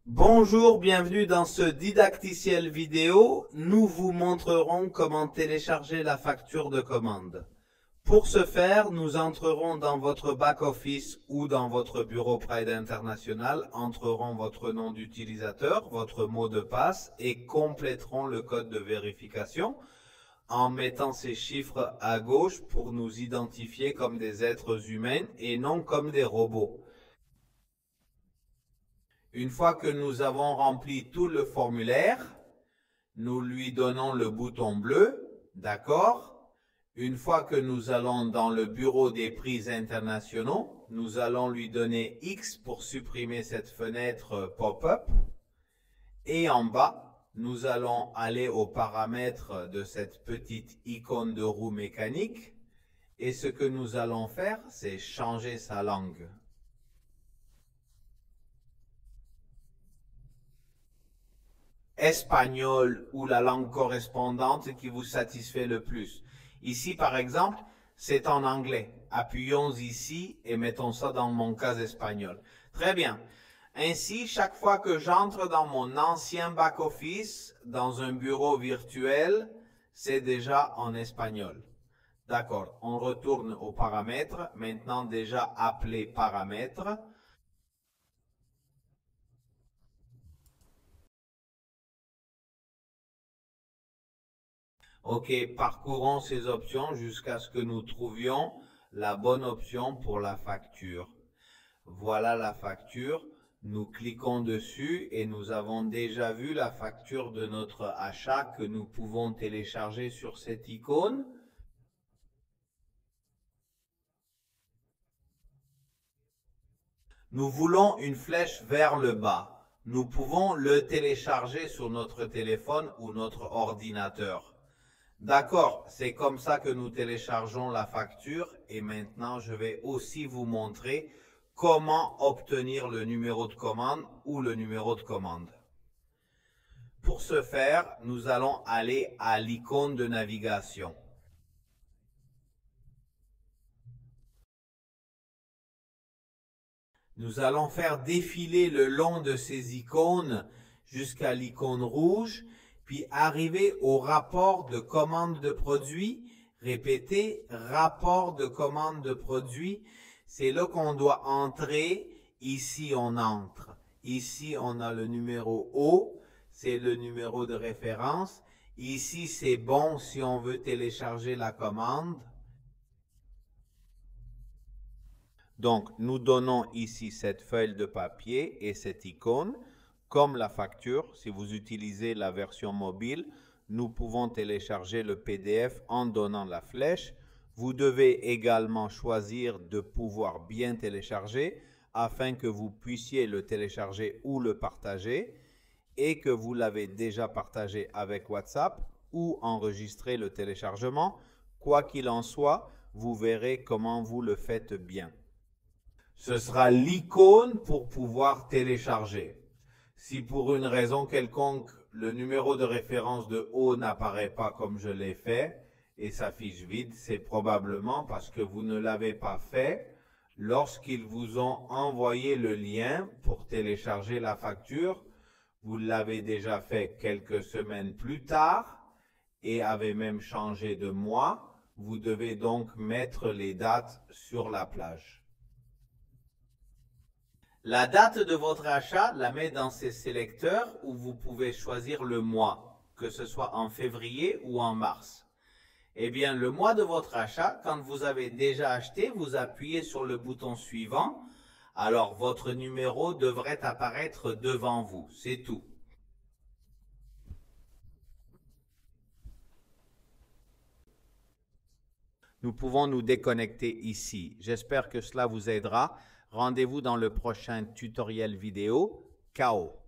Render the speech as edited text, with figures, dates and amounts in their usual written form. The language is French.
Bonjour, bienvenue dans ce didacticiel vidéo. Nous vous montrerons comment télécharger la facture de commande. Pour ce faire, nous entrerons dans votre back-office ou dans votre bureau Pride International, entrerons votre nom d'utilisateur, votre mot de passe et compléterons le code de vérification en mettant ces chiffres à gauche pour nous identifier comme des êtres humains et non comme des robots. Une fois que nous avons rempli tout le formulaire, nous lui donnons le bouton bleu, d'accord? Une fois que nous allons dans le bureau des prix internationaux, nous allons lui donner X pour supprimer cette fenêtre pop-up. Et en bas, nous allons aller aux paramètres de cette petite icône de roue mécanique. Et ce que nous allons faire, c'est changer sa langue. Espagnol ou la langue correspondante qui vous satisfait le plus. Ici, par exemple, c'est en anglais. Appuyons ici et mettons ça dans mon cas espagnol. Très bien. Ainsi, chaque fois que j'entre dans mon ancien back-office, dans un bureau virtuel, c'est déjà en espagnol. D'accord, on retourne aux paramètres, maintenant déjà appelé paramètres. Ok, parcourons ces options jusqu'à ce que nous trouvions la bonne option pour la facture. Voilà la facture. Nous cliquons dessus et nous avons déjà vu la facture de notre achat que nous pouvons télécharger sur cette icône. Nous voulons une flèche vers le bas. Nous pouvons le télécharger sur notre téléphone ou notre ordinateur. D'accord, c'est comme ça que nous téléchargeons la facture et maintenant je vais aussi vous montrer comment obtenir le numéro de commande ou le numéro de commande. Pour ce faire, nous allons aller à l'icône de navigation. Nous allons faire défiler le long de ces icônes jusqu'à l'icône rouge, puis arriver au rapport de commande de produit. Répétez, rapport de commande de produit. C'est là qu'on doit entrer. Ici, on entre. Ici, on a le numéro O. C'est le numéro de référence. Ici, c'est bon si on veut télécharger la commande. Donc, nous donnons ici cette feuille de papier et cette icône. Comme la facture, si vous utilisez la version mobile, nous pouvons télécharger le PDF en donnant la flèche. Vous devez également choisir de pouvoir bien télécharger afin que vous puissiez le télécharger ou le partager et que vous l'avez déjà partagé avec WhatsApp ou enregistré le téléchargement. Quoi qu'il en soit, vous verrez comment vous le faites bien. Ce sera l'icône pour pouvoir télécharger. Si pour une raison quelconque, le numéro de référence de haut n'apparaît pas comme je l'ai fait et s'affiche vide, c'est probablement parce que vous ne l'avez pas fait lorsqu'ils vous ont envoyé le lien pour télécharger la facture. Vous l'avez déjà fait quelques semaines plus tard et avez même changé de mois. Vous devez donc mettre les dates sur la plage. La date de votre achat la met dans ces sélecteurs où vous pouvez choisir le mois, que ce soit en février ou en mars. Eh bien, le mois de votre achat, quand vous avez déjà acheté, vous appuyez sur le bouton suivant. Alors, votre numéro devrait apparaître devant vous. C'est tout. Nous pouvons nous déconnecter ici. J'espère que cela vous aidera. Rendez-vous dans le prochain tutoriel vidéo. Ciao.